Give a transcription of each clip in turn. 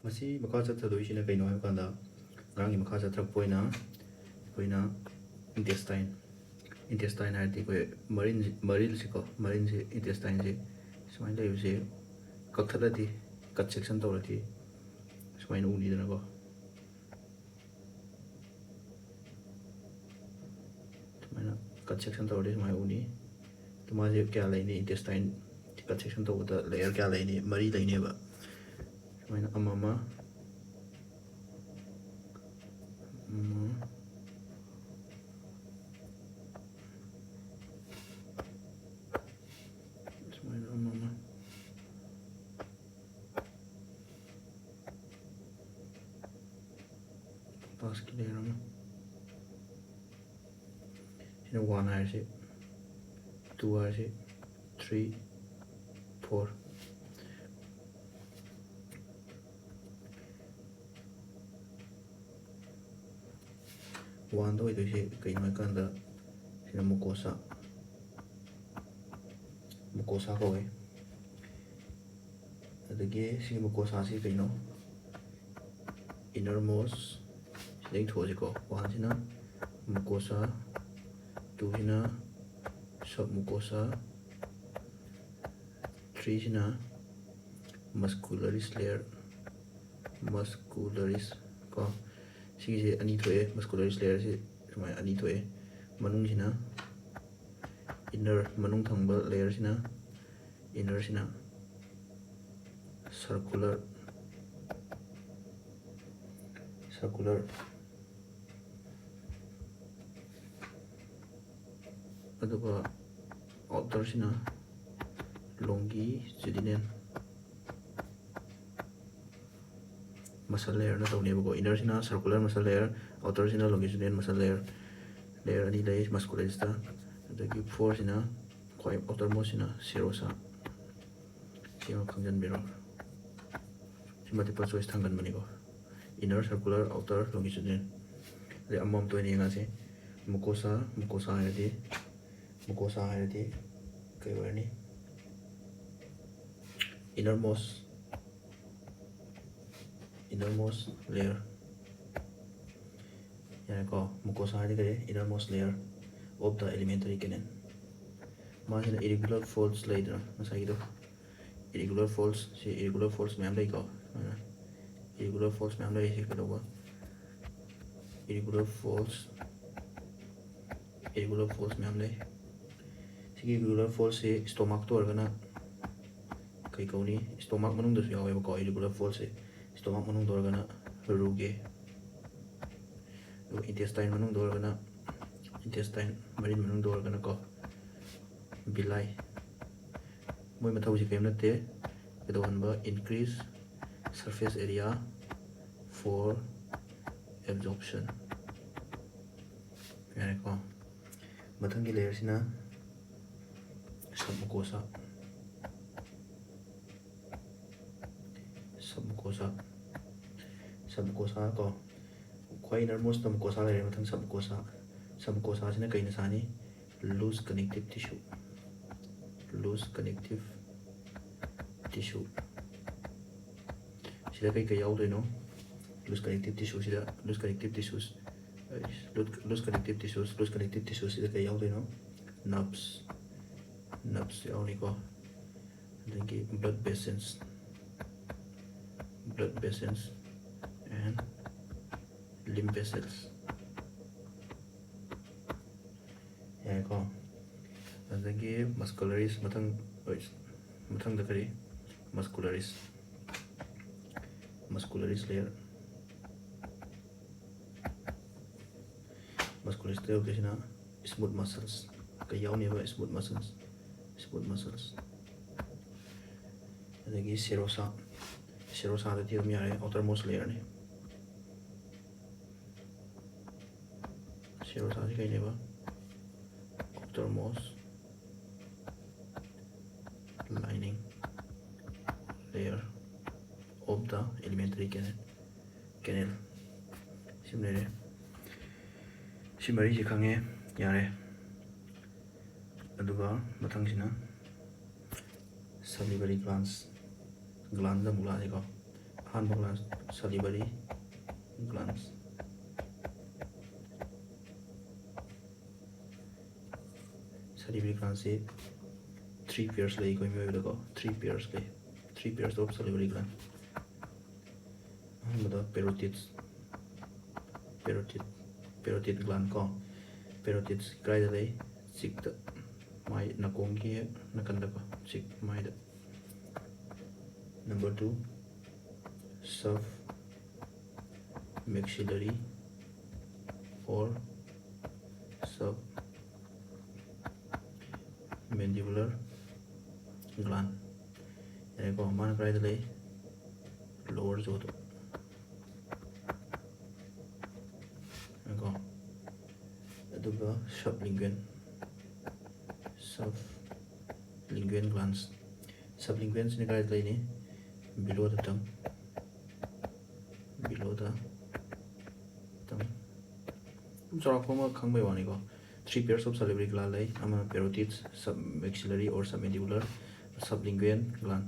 ꯃꯁꯤ ꯃꯈꯥ ꯆꯠꯊꯗꯣꯏꯁꯤꯅ ꯀꯩꯅꯣ ꯍꯥꯏꯕ ꯀꯥꯟꯗ ꯉꯔꯥꯡꯒꯤ ꯃꯈꯥ ꯆꯠꯊꯔꯛꯄ ꯑꯣꯏꯅ ꯑꯩꯈꯣꯏꯅ intestine ꯍꯥꯏꯔꯗꯤ ꯑꯩꯈꯣꯏ ꯃꯔꯤꯜꯁꯤꯀꯣ ꯃꯔꯤꯜꯁꯤ intestineꯁꯤ ꯁꯨꯃꯥꯏꯅ ꯂꯩꯕꯁꯦ ꯀꯛꯊꯠꯂꯗꯤ ꯀꯠ ꯁꯦꯛꯁꯟ ꯇꯧꯔꯗꯤ ꯁꯨꯃꯥꯏꯅ ꯎꯅꯤꯗꯅꯀꯣ ꯁꯨꯃꯥꯏꯅ ꯀꯠ ꯁꯦꯛꯁꯟ ꯇꯧꯔꯗꯤ ꯁꯨꯃꯥꯏꯅ ꯎꯅꯤ ꯑꯗꯨ ꯃꯥꯁꯦ ꯀꯌꯥ ꯂꯩꯅꯤ intestine ꯀꯠ ꯁꯦꯛꯁꯟ ꯇꯧꯕꯗ ꯂꯦꯌꯔ ꯀꯌꯥ ꯂꯩꯅꯤ ꯃꯔꯤ ꯂꯩꯅꯦꯕ ꯁꯨꯃꯥꯏꯅ ꯑꯃ sumaya ama pas layer ama sina 1 hairse 2 hairse 3 4 1 do idoise kaino kanda sina mucosa ko adage si mucosa si kaino innermost sidai thoji ko 1 sina mucosa 2 sina submucosa 3 sina muscularis layer ko si ani thoe muscularis layer si sumai ani thoe manung sina inner manung thangba layer sina inner sina circular aduga outer sina longitudinal muscle layer na tawne ko inner sina circular muscle layer outer sina longitudinal muscle layer ani lay muscularis ta adagi 4 sina quite outermost sina serosa sima khangjan biro sima multiple choice thangan mani ko inner circular outer longitudinal le amam to ni nga se mucosa hayadi kai warni innermost layer yani ko mucosa hayadi kare innermost layer of the alimentary canal masina irregular folds later masai do irregular folds ma'am lai ko irregular folds ma'am lai se kado irregular folds ma'am lai sigi irregular folds se stomach to organa kai kauni stomach manung da su yawe ko irregular folds se stomach manung do organa ruge intestine manung do organa intestine marin manung do organa ko bilai moi mathau si kaim natte kedohanba increase surface area for absorption yani ko mathangi layer sina submucosa ko kwai innermost mucosa layer mathang submucosa sina kaina sani loose connective tissue sida kai yaudoino loose connective tissues sida kai yaudoino nerves yauniko adagi blood vessels and lymph vessels yaiko adagi muscularis mathang da kari muscularis layer kisina smooth muscles kai yauni ba smooth muscles adagi serosa da thiam yare outermost layer ni serosa ji kai neba outermost lining layer of the alimentary canal simlere simari ji khange yare aduga mathang sina salivary glands da mula ko ꯑꯍꯥꯟꯕ glands salivary glands. Salivary glands से 3 pairs लई कोई में लगा 3 pairs लई 3 pairs of salivary gland. अहमदा parotid gland को parotid काय दे चिक द माई नकोंग की नकंद को चिक my the. Number 2 submaxillary or submandibular gland. यानी को हमारे प्राय दे lower jaw तो को अदुगा sublingual glands. Sublinguals ने काय दे below the tongue. Sarcoma khang bai wani ko 3 pairs of salivary gland lai ama parotid, submaxillary or submandibular, sublingual gland.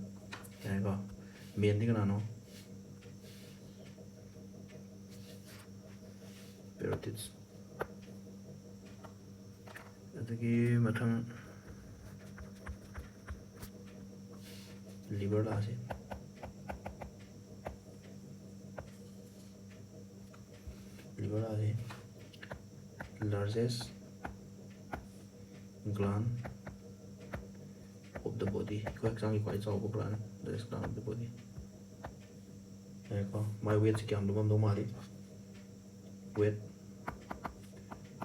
Yani ko main ding na no parotids. Adagi mathang liver la ase. Liver are largest gland of the body. Quite strongly, quite small gland, the gland of the body. My weight is normally weight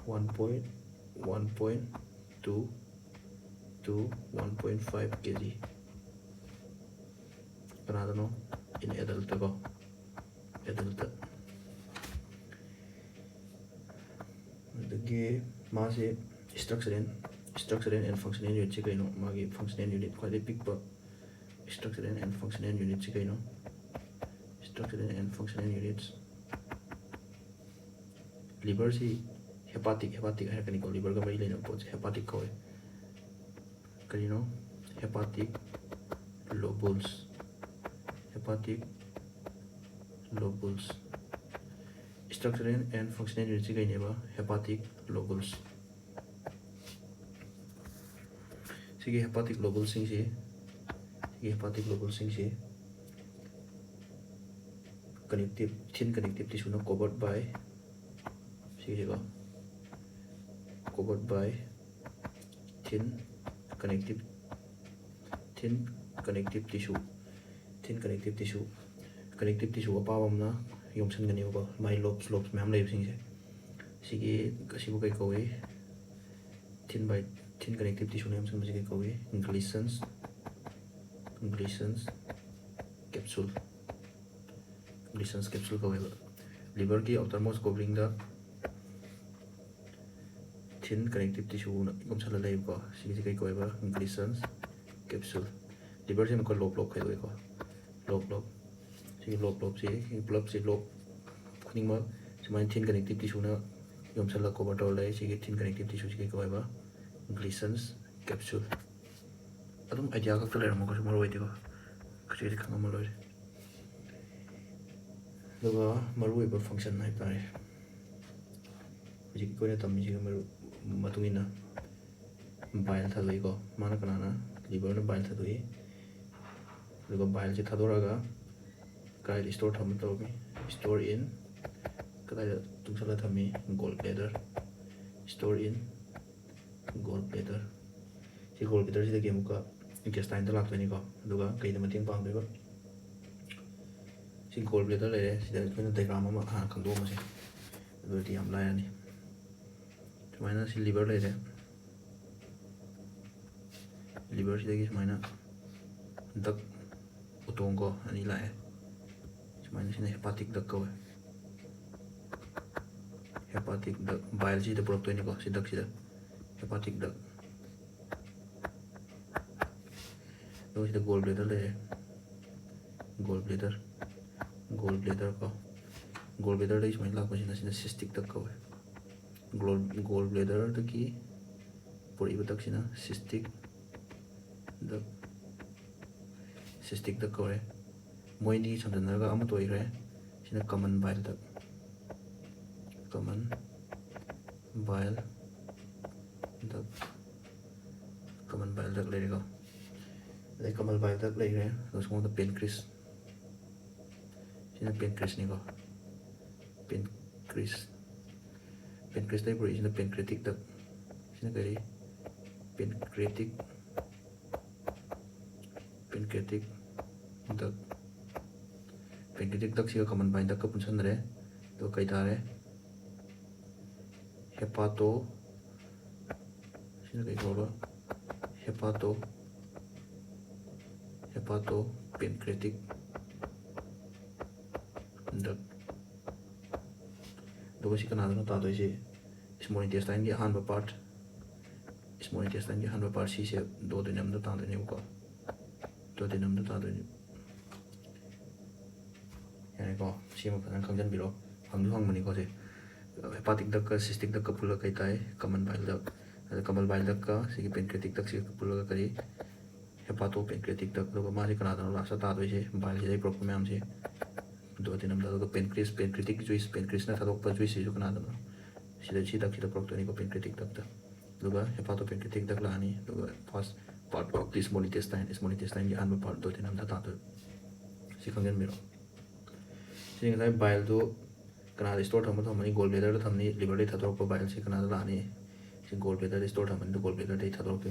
1.1.2 to 1.5 kg. Another no in adult the mass structure and functional unit chikaino magi functional unit quite big but structure and functional unit chikaino structure and functional units. Liver si hepatic hairkani ko liver ka bari lena po hepatic ko kanino hepatic lobules structure and functional units kai neba hepatic lobules. Sige hepatic lobules sing si connective thin connective tissue no covered by thin connective tissue apawam na yomsan gani ba my lobes ma'am lay sing se sige kasibu kai ko thin connective tissue name sam sige ko Gleason's capsule ko liver ki outermost covering the thin connective tissue yomsan lay ba sige kai ko ba Gleason's capsule. Liver se ko lobe kai ko lobe si lobe si lobe kuning ma semai thin connective tissue na yomsan la cover to lai si thin connective tissue si ko ba Gleason's capsule. Adum idea ka tler mo ko mo roi ko kasi khang mo loi daga marui ba function nai tare ji ko ne tam ji maru matungina bile thaloi ko mana kana liver na bile thaloi daga bile ji thadoraga kai store tham to store in kada tungsala thami gallbladder store in gallbladder si gallbladder si game ka intestine la to ni ko duga kai da mating pang ba si gallbladder le si da ko diagram ma ha khang do ma se do ti am la ya ni mana si liver le liver si da ki mana dak utong ko ani la mana si hepatic dak ko hepatic duct bile si the product ni ko si duct si da hepatic duct do si the gallbladder le gallbladder ko gallbladder le ismail la ko si na cystic duct ko gallbladder to ki puri duct si na cystic duct ko moini samjanaga ama toigre sina common bile duct common bile duct lerigo the common bile duct lere those one the pancreas sina pancreas ni go pancreas library sina pancreatic duct sina kari pancreatic duct pancreatic duct sika common bile duct ka punsanre to kai tare hepato sina kai go hepato pancreatic duct do si kana na ta do si small intestine ki hanba part si se do de nam da ta de ne ko do de nam da ta de yani ko si ma phan khang jan bi ro hang mani ko se hepatic duct ka cystic duct ka pula kai tai common bile duct common bile duct ka si pancreatic duct si pula ka kari hepato pancreatic duct do ma si kana da la sa ta do se bile si dai problem am si do de nam da do pancreatic juice pancreas na thadok pa juice si kana da si duct proctor ni ko pancreatic duct do ga hepato pancreatic duct la ni do ga first part of this small intestine ki anba part do de nam da ta do si khang jan bi ro si ngai bile do kana store thamani gallbladder da thamni liver dai thadok pa bile si kana da ni si gallbladder store thamani do gallbladder dai thadok pe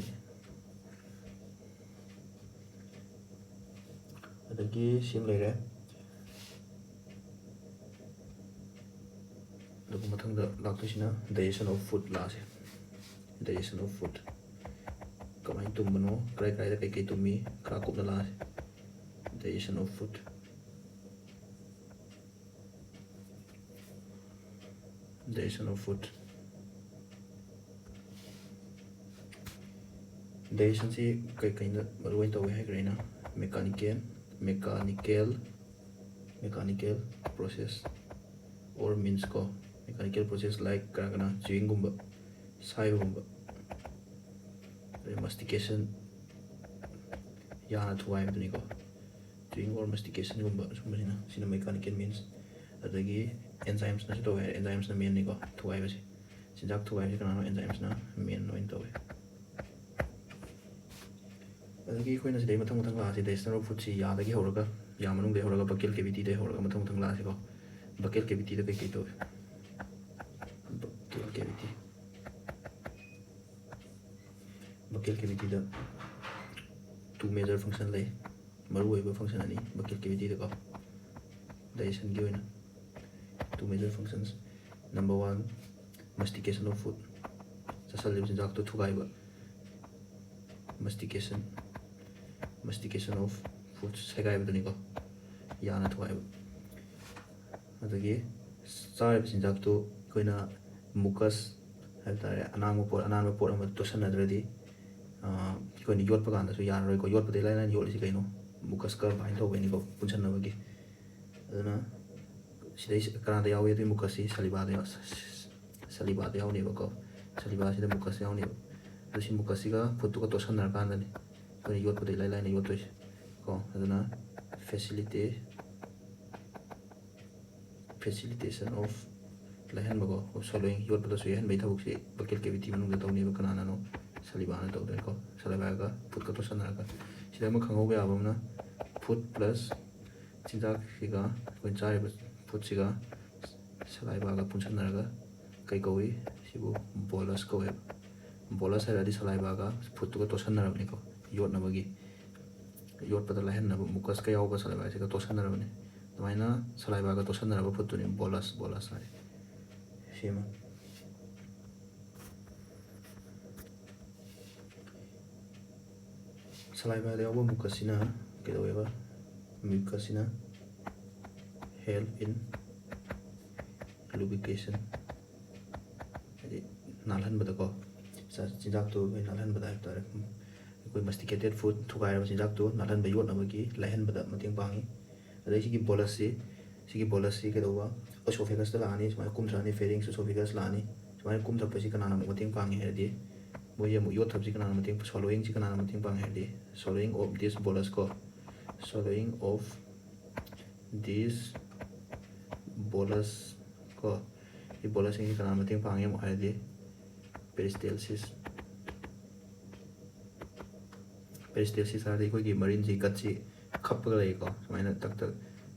adagi sim lere do mathang da lakhisina digestion of food la se digestion of food kamai tumbano krai da kai tumi kra kup na la digestion of food digestion si kai na marwai tawi hai grena mechanical process or means ko mechanical process like kana chewing gumba sai gumba mastication yana thuai bni ko chewing or mastication gumba sina mechanical means adagi enzymes na to enzymes na main ni ko thuai ba si sinjak thuai si kana enzymes na main noin to adagi khoina si dai mathang la si digestion of food si ya dagi horaga ya manung de horaga buccal cavity de horaga mathang la si ko buccal cavity da kai to buccal cavity da two major function lay maru oiba function ani buccal cavity da ko digestion gi oina two major functions number 1 mastication of food sasal jinjak to thugai ba mastication of food segai ba ni ko yana thugai ba adagi sai jinjak to koina mucus haitare anang pot ama to sanadradi koina yot pa kan da su yana roi ko yot pa de lai yot si kaino mucus ka bain to ni ko punsan na bagi adana sidai kana da yawe de mucus si saliva da yaw ne ba ko saliva si da mucus yaw ne do si mucus si ga photo ko to sanar kan da ni koina yot pa de lai na yot to ko adana facilitation of lahan bago swallowing yot pada suyan bai thabuk si buccal cavity manung da tawni ba kana no saliva na tawdai ko saliva ga food ka to sanara ka sida ma khangau ga abam na food plus chinjak siga koin chai ba food siga saliva ga punsanara ga kai koi sibu bolus ko web bolus ara di saliva ga food ka to sanara ni ko yot na bagi yot pada lahan na mucus ka yaw ga saliva siga to sanara ni tamaina saliva ga to sanara ba food ni bolus ai shema saliva de obo mucusina kedaweba mucusina help in lubrication adi nalhan bada ko sa jinjak to nalhan bada tare koi masticated food thugai ba jinjak to nalhan ba yot na ba ki lahan bada mating bangi adai sigi bolus si kedawa esophagus da lani smai kumtrani pharynx esophagus lani smai kumtra pasi kana na mating pangi hedi boye mu yot thabji kana na mating swallowing si kana na mating pangi hedi swallowing of this bolus ko swallowing of this bolus ko i bolus ini kana mating pangi mo haidi peristalsis ꯍꯥꯏꯔꯗꯤ ꯑꯩꯈꯣꯏꯒꯤ ꯃꯔꯤꯟꯁꯤ ꯒꯠꯁꯤ ꯈꯞꯄꯒ ꯂꯩꯀꯣ ꯁꯨꯃꯥꯏꯅ ꯇꯛ ꯇꯛ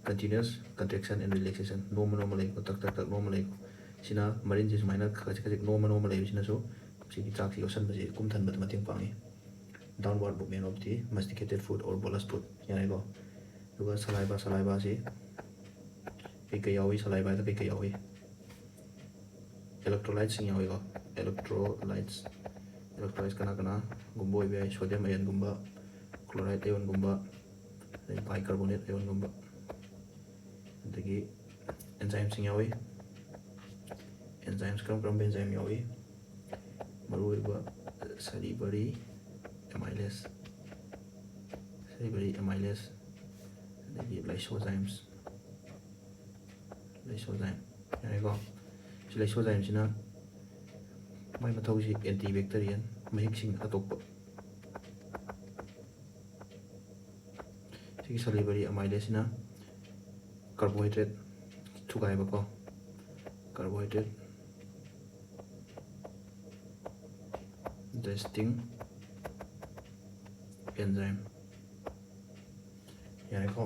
continuous contraction and relaxation ꯅꯣꯝꯃ ꯂꯩꯀꯣ ꯇꯛ ꯇꯛ ꯅꯣꯝꯃ ꯂꯩꯀꯣ ꯁꯤꯅ ꯃꯔꯤꯟꯁꯤ ꯁꯨꯃꯥꯏꯅ ꯈꯖꯤꯛ ꯅꯣꯝꯃ ꯂꯩꯕꯁꯤꯅꯁꯨ ꯁꯤꯒꯤ ꯆꯥꯛꯁꯤ ꯌꯣꯠꯁꯟꯕꯁꯤ ꯀꯨꯝꯊꯟꯕꯗ ꯃꯇꯦꯡ ꯄꯥꯡꯉꯤ downward movement of the masticated food or bolus food ꯌꯥꯔꯦꯀꯣ ꯑꯗꯨꯒ saliva ꯑꯁꯤ ꯀꯩ ꯌꯥꯎꯏ saliva ꯗ ꯀꯩ ꯌꯥꯎꯏ electrolytes ꯁꯤꯡ ꯌꯥꯎꯏꯀꯣ electrolytes ꯀꯅꯥ ꯒꯨꯝꯕ ꯑꯣꯏꯕ ꯌꯥꯏ sodium ion ꯒꯨꯝꯕ chloride ion ꯒꯨꯝꯕ ꯑꯗꯩ bicarbonate ion ꯒꯨꯝꯕ ꯑꯗꯒꯤ enzymes ꯁꯤꯡ ꯌꯥꯎꯏ enzymes ꯀꯔꯝꯕ enzyme ꯌꯥꯎꯏ ꯃꯔꯨꯑꯣꯏꯕ salivary amylase ꯑꯗꯒꯤ lysozymes ꯌꯥꯔꯦꯀꯣ ꯁꯤ lysozymes ꯁꯤꯅ ꯃꯥꯏ ꯃꯊꯧꯁꯤ antibacterial ꯃꯍꯤꯛꯁꯤꯡ ꯑꯇꯣꯞꯄ ꯁꯤꯒꯤ salivary amylase ꯁꯤꯅ carbohydrate ꯊꯨꯒꯥꯏꯕꯀꯣ carbohydrate digesting enzyme ꯌꯥꯔꯦꯀꯣ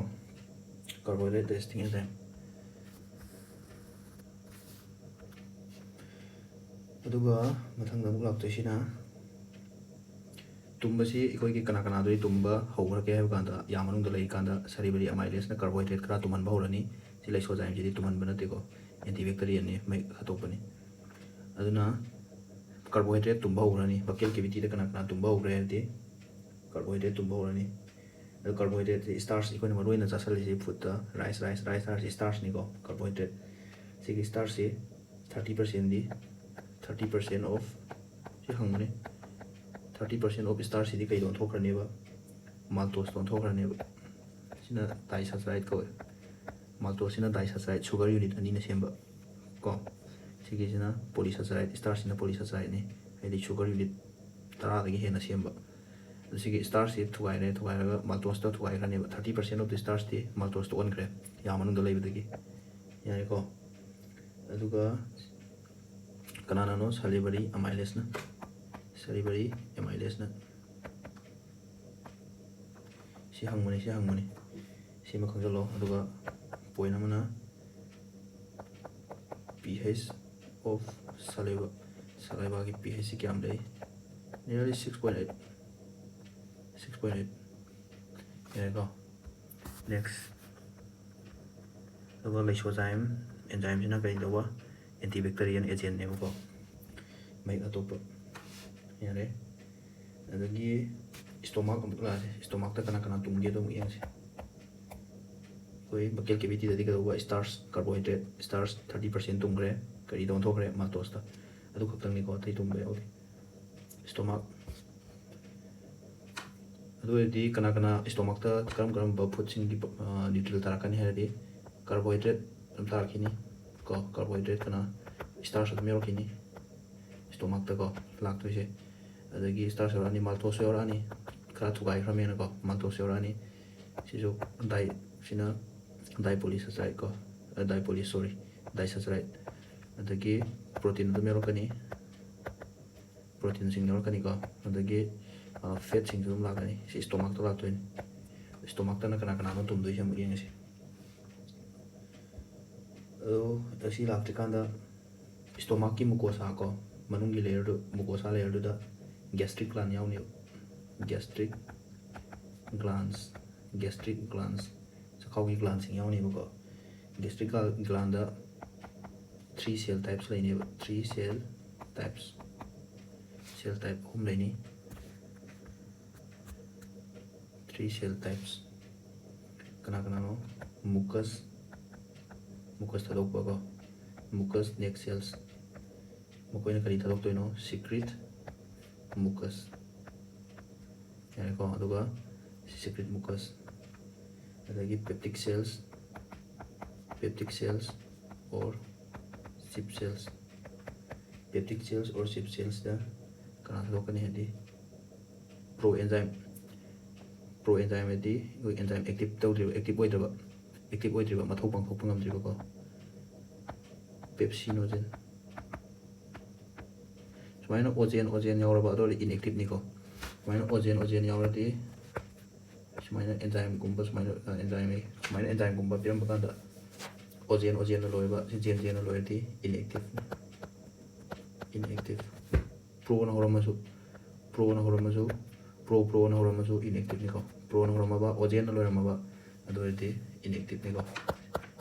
carbohydrate digesting enzyme ꯑꯗꯨꯒ ꯃꯊꯪꯗ ꯑꯃꯨꯛ ꯂꯥꯛꯇꯣꯏꯁꯤꯅ ꯇꯨꯝꯕꯁꯤ ꯑꯩꯈꯣꯏꯒꯤ ꯀꯅꯥꯗꯣ ꯇꯨꯝꯕ ꯍꯧꯔꯒꯦ ꯍꯥꯏꯕ ꯀꯥꯟꯗ ꯌꯥꯝ ꯃꯅꯨꯡꯗ ꯂꯩꯔꯤꯀꯥꯟꯗ salivary amylase ꯅ carbohydrate ꯈꯔ ꯇꯨꯝꯍꯟꯕ ꯍꯧꯔꯅꯤ ꯁꯤ lysozyme ꯁꯤꯗꯤ ꯇꯨꯝꯍꯟꯕ ꯅꯠꯇꯦꯀꯣ antibacterial ꯅꯤ ꯃꯍꯤꯛ ꯍꯥꯠꯇꯣꯛꯄꯅꯤ ꯑꯗꯨꯅ carbohydrate tumba hꯧꯔꯅꯤ buccal cavity ꯗꯀꯅꯥ tumba hꯧꯒ꯭ꯔꯦ ꯍꯥꯏꯔꯗꯤ carbohydrate tumba ꯍꯧꯔꯅꯤ ꯑꯗꯨ carbohydrate ꯁꯤ starch ꯑꯩꯈꯣꯏꯅ ꯃꯔꯨꯑꯣꯏꯅ ꯆꯥꯁꯜꯂꯤꯁꯤ ꯐꯨꯗꯇ rice ꯍꯥꯏꯔꯤꯁꯤ starch ꯅꯤꯀꯣ carbohydrate ꯁꯤꯒꯤ starch ꯁꯤ 30% of ꯁꯤ ꯍꯪꯕꯅꯤ 30% of starch ꯁꯤꯗꯤ ꯀꯩ ꯑꯣꯟꯊꯣꯛꯈ꯭ꯔꯅꯦꯕ maltose ꯑꯣꯟꯊꯣꯛꯈ꯭ꯔꯅꯦꯕ ꯁꯤꯅ disaccharide ꯀꯧꯋꯦ maltose ꯁꯤꯅ disaccharide sugar unit ꯑꯅꯤꯅ ꯁꯦꯝꯕ ꯀꯣ ꯁꯤꯒꯤꯁꯤꯅ polysaccharide starch ꯁꯤꯅ polysaccharide ꯅꯤ ꯍꯥꯏꯗꯤ sugar unit 10 ꯗꯒꯤ ꯍꯦꯟꯅ ꯁꯦꯝꯕ ꯁꯤꯒꯤ starch ꯁꯤ ꯊꯨꯒꯥꯏꯔꯒ maltose ꯇ ꯊꯨꯒꯥꯏꯈ꯭ꯔꯅꯦꯕ 30% of the starch T maltose ꯇ ꯑꯣꯟꯈ꯭ꯔꯦ ꯌꯥꯝ ꯃꯅꯨꯡꯗ ꯂꯩꯕꯗꯒꯤ ꯌꯥꯔꯦꯀꯣ ꯑꯗꯨꯒ ꯀꯅꯥꯅꯅꯣ salivary amylase ꯅ ꯁꯤ ꯍꯪꯕꯅꯤ ꯁꯤꯃ ꯈꯪꯖꯜꯂꯣ ꯑꯗꯨꯒ ꯄꯣꯏꯟ ꯑꯃꯅ pH of salivaꯒꯤ pH ꯁꯤ ꯀꯌꯥꯝ ꯂꯩ nearly 6.8 ꯌꯥꯔꯦꯀꯣ next ꯑꯗꯨꯒ lysozyme enzyme ꯁꯤꯅ ꯀꯔꯤ ꯇꯧꯕ antibacterial agent ꯅꯦꯕꯀꯣ ꯃꯍꯤꯛ ꯑꯇꯣꯞꯄ ꯌꯥꯔꯦ ꯑꯗꯒꯤ stomach ꯑꯃꯨꯛ ꯂꯥꯛꯑꯁꯦ stomach ꯇ ꯀꯅꯥ ꯇꯨꯝꯒꯦꯗꯣ ꯑꯃꯨꯛ ꯌꯦꯡꯁꯦ ꯑꯩꯈꯣꯏ buccal cavity ꯗꯗꯤ ꯀꯩꯗꯧꯕ starch carbohydrate starch 30% ꯇꯨꯝꯈ꯭ꯔꯦ ꯀꯔꯤꯗ ꯑꯣꯟꯊꯣꯛꯈ꯭ꯔꯦ maltose ꯇ ꯑꯗꯨ ꯈꯛꯇꯪꯅꯤꯀꯣ ꯑꯇꯩ ꯇꯨꯝꯕ ꯌꯥꯎꯗꯦ stomach ꯑꯗꯨ ꯑꯣꯏꯔꯗꯤ ꯀꯅꯥ stomach ꯇ ꯀꯔꯝꯕ ꯐꯨꯗꯁꯤꯡꯒꯤ ꯅ꯭ꯌꯨꯇ꯭ꯔꯤꯑꯦꯟ ꯇꯥꯔꯛꯀꯅꯤ ꯍꯥꯏꯔꯗꯤ carbohydrate ꯑꯗꯨꯝ ꯇꯥꯔꯛꯈꯤꯅꯤ ꯀꯣ carbohydrate starch ꯑꯗꯨꯝ ꯌꯥꯎꯔꯛꯈꯤꯅꯤ stomach ꯇ ꯀꯣ ꯂꯥꯛꯇꯣꯏꯁꯦ ꯑꯗꯒꯤ starch ꯌꯥꯎꯔꯛꯑꯅꯤ maltose ꯌꯥꯎꯔꯛꯑꯅꯤ ꯈꯔ ꯊꯨꯒꯥꯏꯈ꯭ꯔꯃꯦꯅꯀꯣ maltose ꯌꯥꯎꯔꯛꯑꯅꯤ ꯁꯤꯁꯨ ꯁꯤꯅ dipolysaccharide ꯀꯣ disaccharide ꯑꯗꯒꯤ protein ꯑꯗꯨꯝ ꯌꯥꯎꯔꯛꯀꯅꯤ ꯄ꯭ꯔꯣꯇꯤꯟꯁꯤꯡ ꯌꯥꯎꯔꯛꯀꯅꯤꯀꯣ ꯑꯗꯒꯤ ꯐꯦꯠꯁꯤꯡꯁꯨ ꯑꯗꯨꯝ ꯂꯥꯛꯀꯅꯤ ꯁꯤ stomach ꯇ ꯂꯥꯛꯇꯣꯏꯅꯤ stomach ꯇꯅ ꯀꯅꯥꯅꯣ ꯇꯨꯝꯗꯣꯏꯁꯦ ꯑꯃꯨꯛ ꯌꯦꯡꯉꯁꯤ ꯑꯗꯣ ꯑꯁꯤ ꯂꯥꯛꯇ꯭ꯔꯤꯀꯥꯟꯗ stomachꯀꯤ mucosa ꯀꯣ ꯃꯅꯨꯡꯒꯤ ꯂꯦꯌꯔꯗꯨ mucosa ꯂꯦꯌꯔꯗꯨꯗ gastric gland ꯌꯥꯎꯅꯦꯕ gastric glands ꯆꯈꯥꯎꯒꯤ glandsꯤꯡ ꯌꯥꯎꯅꯦꯕꯀꯣ gastric gland ꯗ 3 cell types ꯂꯩꯅꯦꯕ 3 cell type 3 ꯂꯩꯅꯤ 3 cell types कनानो mucus थदोकपको mucus neck cells मकोइना करी थदोक्तोइनो secrete mucus यारेको अदुगा secrete mucus अदगी peptic cells or chip cells दा कना थदोकनी हेदी pro enzyme the enzyme active तौद्रिबा active ओइद्रबा active oidriba mathau pangthokpa ngamdriba ko pepsinogen sumaina ogen yauraba adori inactive ni ko sumaina ogen yauradi sumaina enzyme gumba sumaina enzyme gumba piramba kanda ogen na loiba si gen na loyati inactive pro na horamasu pro na horamasu inactive ni ko pro na horamaba ogen na loiramaba adori inactive ni ko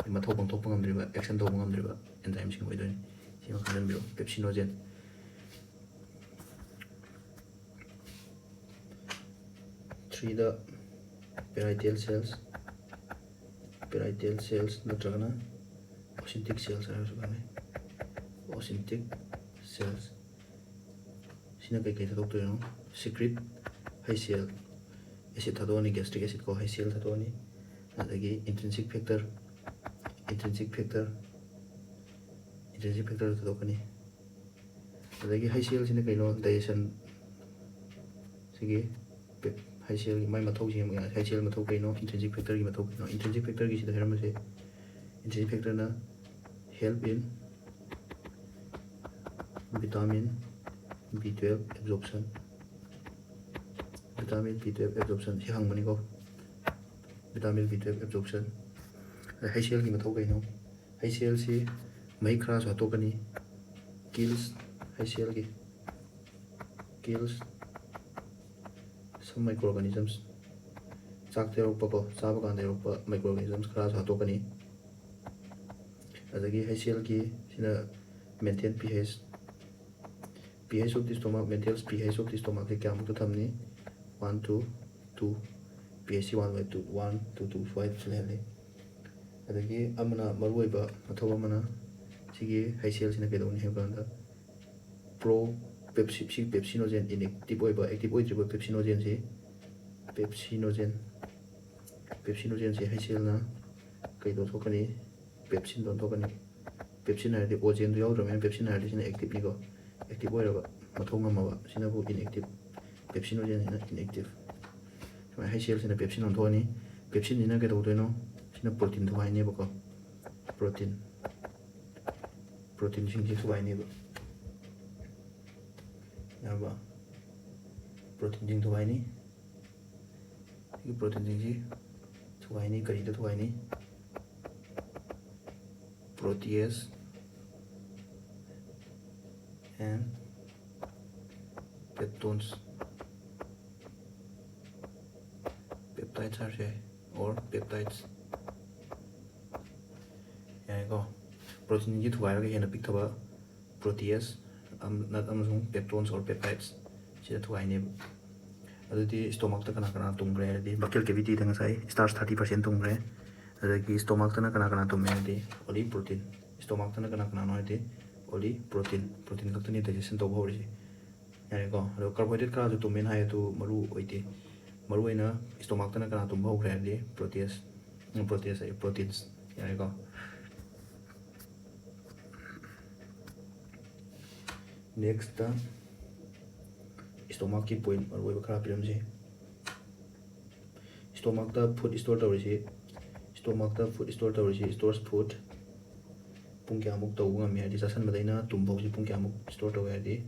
mathau pangthokpa ngamdriba action tawba ngamdriba enzyme sing oidoni sima khananbiro pepsinogen 3 the parietal cells natragana ocentic cells ocentic cells sina kai kai thadok to secret HCl acid thadoni gastric acid ko HCl thadoni adagi intrinsic factor thadokani adagi HCl sina kai no digestion sigi HCl mai mathau ji HCl mathau kai no intrinsic factor gi mathau no intrinsic factor gi sida heram se intrinsic factor na help in vitamin B12 absorption si hang mani ko vitamin B12 absorption HCl gi mathau kai no HCl si mai khra sa to kani kills HCl gi kills some microorganisms chak te rok ko chaba kan de rok microorganisms khra sa to kani adagi HCl ki sina maintain pH of the stomach maintains pH of the stomach ke kya mukta thamni 1 to 2 pH 1 to 1 to 2 5 lele adagi amana maruiba mathawa mana sigi HCl sina ke doni he kanda pro pepsinogen inactive oiba active oidriba pepsinogen si HCl na kai do thokani pepsin don thokani pepsin hai de ogen do yaudra men pepsin hai de sina active ni ko active oiraba mathau ngamaba sina bu inactive pepsinogen ina inactive so HCl sina pepsin on thoni pepsin ina ke do no sina protein thwai ne ba ko protein sing si thwai ne ba yarba protein jing thwai ni ki protein jing ji thwai ni kari da thwai ni protease and peptones peptides are say or peptides yani ko protein ji thwai ra ke hena pick thaba protease not amazon peptones or peptides sida thwai ne adudi stomach ta kana tumgre adi buccal cavity ta ngasai starch 30% tumgre adagi stomach ta kana tumme adi only protein stomach ta kana no adi only protein kaktani digestion to bhori yani ko ro carbohydrate ka to men hai to maru oite maru ina stomach ta kana tum bhogre adi proteins yani ko next the stomach ki point or we khara piram ji stomach the food store stores food pung kya muk taw ngam ya di sasan badaina tum bau ji pung kya muk store taw ya di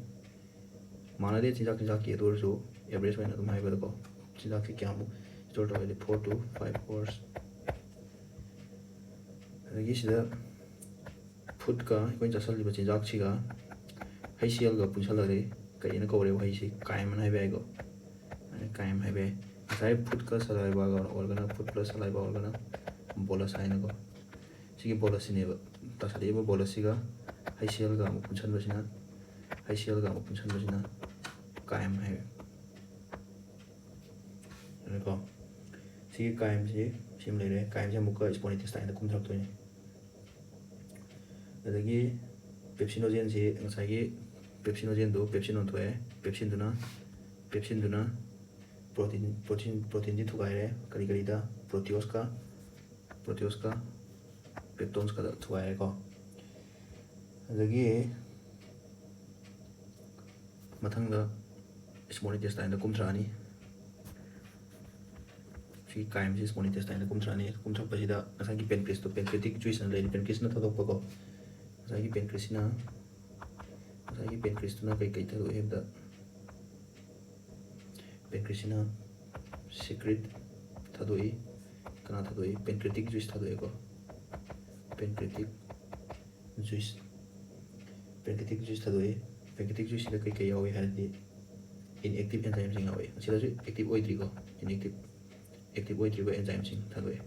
mana de chinjak ki dor so average waina tum hai ba ko chinjak ki kya muk store taw ya di 4 to 5 hours agi sida food ka ko jasal li ba chinjak chi ga HCl ga punsalare kaina ko re bhai si kaim hai ba go kaim hai ba sai food ka saliva ga organa food plus saliva organa bolus hai na go sigi bolus ni ba ta saliva bolus ga HCl ga punsan basina kaim hai ko sigi kaim si sim le re kaim se muka small intestine da kum thak to ni adagi pepsinogen si ngasai gi pepsinogen do pepsin on thoe pepsin duna protein ji thugai re kari da proteose ka peptones ka thugai re ko adagi mathang da small intestine da kum thrani ꯁꯤ ꯀꯥꯏꯝꯁꯤ small ꯏꯟꯇꯦꯁꯇꯥꯏꯟꯗ ꯀꯨꯝꯊꯔꯛꯑꯅꯤ ꯀꯨꯝꯊꯔꯛꯄꯁꯤꯗ ꯉꯁꯥꯏꯒꯤ ꯄꯦꯟꯀ꯭ꯔꯤꯁꯇꯣ ꯄꯦꯟꯀ꯭ꯔꯤꯌꯦꯇꯤꯛ ꯖꯨꯏꯁꯅ ꯂꯩꯔꯤ ꯄꯦꯟꯀ꯭ꯔꯤꯁꯅ ꯊꯥꯗꯣꯛꯄꯀꯣ ꯉꯁꯥꯏꯒꯤ ꯄꯦꯟꯀ꯭ꯔꯤꯁꯇꯨꯅ ꯀꯩ ꯊꯥꯗꯣꯛꯏ ꯍꯥꯏꯕꯗ ꯄꯦꯟꯀ꯭ꯔꯤꯁꯁꯤꯅ secrete ꯊꯥꯗꯣꯛꯏ ꯀꯅꯥ ꯊꯥꯗꯣꯛꯏ ꯄꯦꯟꯀ꯭ꯔꯤꯌꯦꯇꯤꯛ ꯖꯨꯏꯁ ꯊꯥꯗꯣꯛꯑꯦꯀꯣ ꯄꯦꯟꯀ꯭ꯔꯤꯌꯦꯇꯤक जुइस ꯊꯥꯗꯣꯛꯏ ꯄꯦꯟꯀ꯭ꯔꯤꯌेटिक जुइसꯁꯤꯗ ꯀꯩ ꯌꯥꯎꯏ ꯍꯥꯏꯔꯗꯤ inactive enzymes ꯌꯥꯎꯏ ꯃꯁꯤꯗꯁꯨ active ꯑꯣꯏꯗ꯭ꯔꯤꯀꯣ active ꯑꯣꯏꯗ꯭ꯔꯤꯕ enzymes ꯊꯥꯗꯣꯛꯑꯦ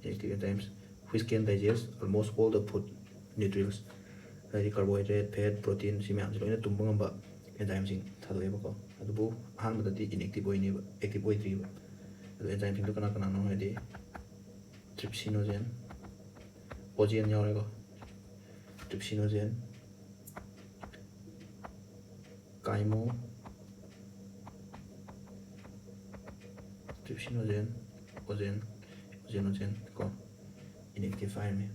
inactive enzymes which can digest almost all the food nutrients ꯍꯥꯏꯗꯤ carbohydrate fat protein ꯁꯤ ꯃꯌꯥꯝꯁꯤ ꯂꯣꯏꯅ ꯇꯨꯝꯕ ꯉꯝꯕ enzymes ꯊꯥꯗꯣꯛꯑꯦꯕꯀꯣ ꯑꯗꯨꯕꯨ ꯑꯍꯥꯟꯕꯗꯗꯤ inactive ꯑꯣꯏꯅꯦꯕ active ꯑꯣꯏꯗ꯭ꯔꯤꯕ ꯑꯗꯨ enzymes ꯀꯅꯥꯅꯣ ꯍꯥꯏꯗꯤ trypsinogen ओजेन यावरेगो ट्रिप्सिनोजेन काइमो ट्रिप्सिनोजेन ओजेन को इनएक्टिव फायर में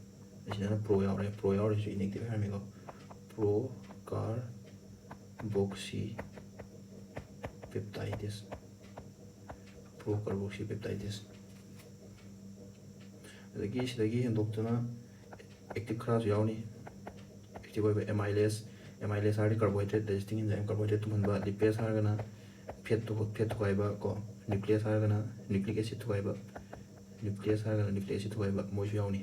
इसी प्रो यावरे इनएक्टिव फायर में को प्रो कार्बोक्सी पेप्टाइडिस अदगी हेंदोक्तना एक्टिव खराज यावनी एक्टिव होइबे एमाइलेज हार्डी कार्बोहाइड्रेट डाइजेस्टिंग एंजाइम कार्बोहाइड्रेट तुमनबा लिपेज हारगना फेट थुगाइबा को न्यूक्लियस हारगना न्यूक्लिक एसिड थुगाइबा मोइसु यावनी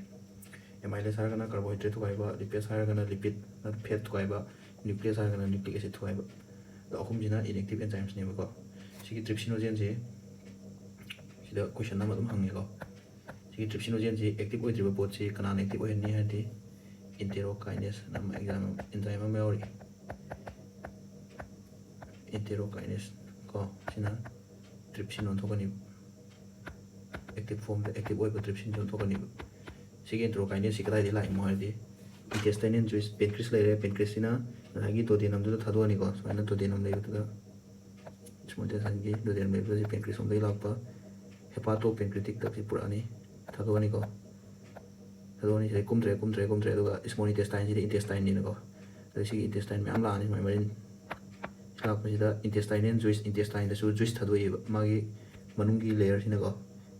एमाइलेज हारगना कार्बोहाइड्रेट थुगाइबा लिपेज हारगना लिपिड फेट थुगाइबा न्यूक्लियस हारगना न्यूक्लिक एसिड थुगाइबा द अहुमजिना इनएक्टिव एंजाइम्स नेबको सिगी ट्रिप्सिनोजेन जे सिदा क्वेश्चन नंबर अदुम हंगेको सिगी ट्रिप्सिनोजेन जे एक्टिव ओइद्रिबा पोट से कनान एक्टिव ओइहन्नी हादि इंटेरोकाइनेस नाम एंजाइम अमा यावरी इंटेरोकाइनेस को सिना ट्रिप्सिन ओंथोकनी एक्टिव फॉर्म द एक्टिव ओइबा ट्रिप्सिन ओंथोकनी सिगी इंटेरोकाइनेस सि कदाइदि लाइमो हादि इंटेस्टाइनल जुइस पेनक्रिस लेरे पेनक्रिससिना नागी दोडेनम दुदा थादोअनी को सुमाइना दोडेनम लेबुदा स्मोल्टेसन की दोडेनम लेबुदा पेनक्रिस ओंदै लाक्पा हेपाटो पेनक्रिटिक तक पुरानी थादोअनी को थादोअनी से कुमद्रे दुगा स्मॉल इंटेस्टाइन से इंटेस्टाइन निनको सिगी इंटेस्टाइन मैम लानी मरिन लाक्पसिदा इंटेस्टाइनल जुइस इंटेस्टाइन दसु जुइस थादोइबा मागी मनुंगी लेयर सिनको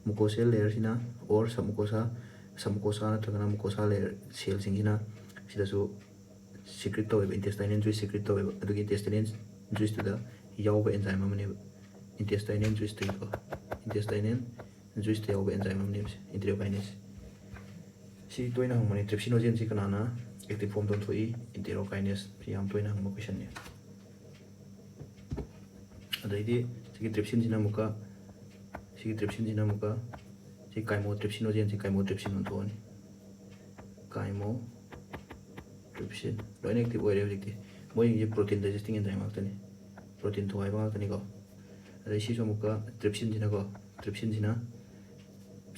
मुकोसेल लेयर सिना और सबमुकोसा नत्रगना मुकोसा लेयर सेल सिंगिना सिदसु सीक्रेट तौब इंटेस्टाइनल जुइस सीक्रेट तौब अदुगी इंटेस्टाइनल जुइस तुदा यावबा एंजाइम अमने इंटेस्टाइनल जुइस तैको इंटेस्टाइनल जुइस ते यावबा एंजाइम अमने इंटेरोकाइनेस सी तोइना हंगमने ट्रिप्सिनोजेन सी कनाना एक्टिव फॉर्म दोन थोई इंटेरोकाइनेस सी याम तोइना हंगम क्वेश्चन ने अदैदि सिगी ट्रिप्सिन सिना मुका सी काइमोट्रिप्सिनोजेन सी काइमोट्रिप्सिन ओंथोनी काइमोट्रिप्सिन लोइन एक्टिव ओइरे हजिकति मोइ ये प्रोटीन डाइजेस्टिंग एंजाइम आक्तनी प्रोटीन थोइबा आक्तनी को अदै सी मुका ट्रिप्सिन सिना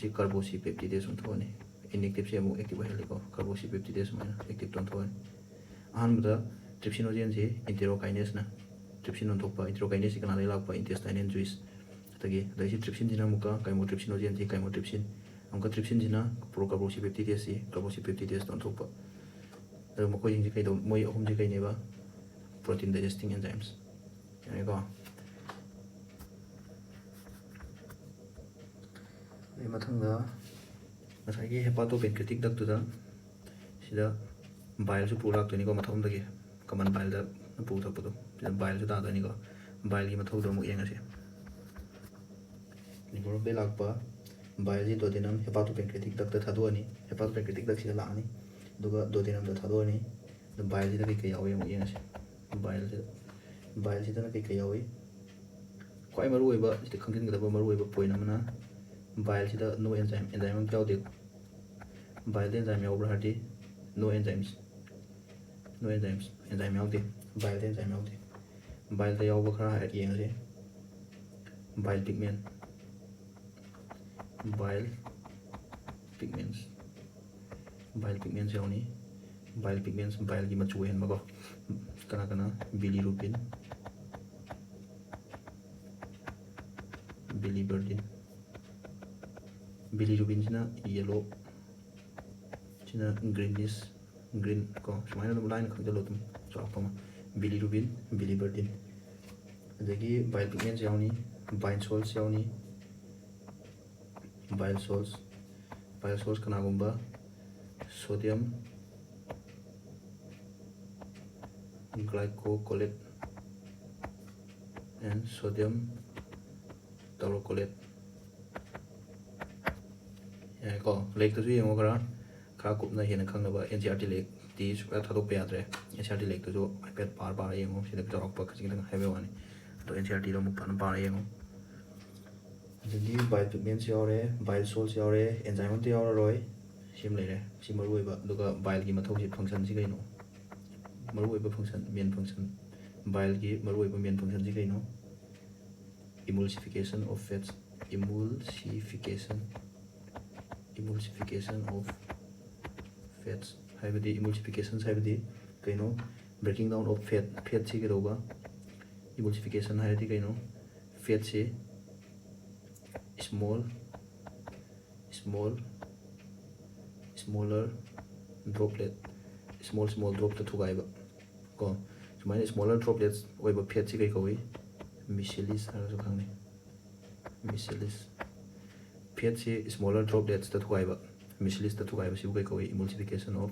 सी कार्बोक्सीपेप्टिडेस ओंथोनी इनएक्टिव से अमु एक्टिव ओइहलिको कार्बोक्सीपेप्टिडेस माइना एक्टिव ओंथोनी अहानबदा ट्रिप्सिनोजेन से इंटेरोकाइनेस ना ट्रिप्सिन ओंथोपा इंटेरोकाइनेस से कनालै लाक्पा इंटेस्टाइनल जुइस तगी दैसी ट्रिप्सिन सिना मुका काइमोट्रिप्सिनोजेन से काइमोट्रिप्सिन अमका ट्रिप्सिन सिना प्रोकार्बोक्सीपेप्टिडेस से कार्बोक्सीपेप्टिडेस ओंथोपा अदो मकोइ जिंग कइदो मोइ अहुम जे कइनेबा प्रोटीन डाइजेस्टिंग एंजाइम्स यानेको मथंगा ngसाइगी हेपाटो पेनक्रिटिक दक्तुदा सिदा बाइल सु पुरा लाक्तोनिको मथंदगी कमन बाइल दा पु थपदो सिदा बाइल सु दादोनिको बाइल की मथौदो मु येंगसे निगोर बे लाक्पा बाइल जी दोडेनम हेपाटो पेनक्रिटिक दक्ता थादोअनी हेपाटो पेनक्रिटिक दक सिदा लानी दुगा दोडेनम दा थादोअनी द बाइल जी दा कई यावे मु येंगसे बाइल जी दा कई यावे क्वाइ मरु ओइबा सिदा खंगिनगदबा मरु ओइबा पोइन अमना बाइल सिदा नो एंजाइम यावदे बाइल एंजाइम यावब्रा हादि नो एंजाइम यावदे बाइल एंजाइम यावदे बाइल दा यावबा खरा हाय येंगसे बाइल पिगमेंट्स यावनी बाइल पिगमेंट्स बाइल की मचु हेनबको कना बिलीरुबिन बिलीरुबिन सिना येलो सिना ग्रीन को सुमाइना दम लाइन खंजलो तुम चापमा बिलीरुबिन बिलीबर्डिन अदगी बाइल पिगमेंट्स यावनी बाइन सोल्स यावनी bile salts kanagumba sodium glycocolate and sodium taurocolate. Ko lake to see Mogara, Kakupna Hin and Kangaba, NCRT lake, these were Tado Piatre, NCRT lake to do I bet Barbar Yamo, see the dog because you can have one to NCRT Mupan Bar Yamo. The bile pigments yore, bile salts yore, enzyme yore, similar, similar, Luga bile gimatosis function zigano. Maruiba function, main function, bile gi Maruiba main function zigano. Emulsification of fats, emulsification of fats. Haibadi emulsification haibadi kaino breaking down of fat si kedoba emulsification haibadi kaino fat si smaller droplet small drop to thugaiba ko sumai smaller droplets oiba fat si kai kawi micellis harasu khangni micellis fat si smaller droplets to thugaiba micellis to thugaiba si kai kawi emulsification of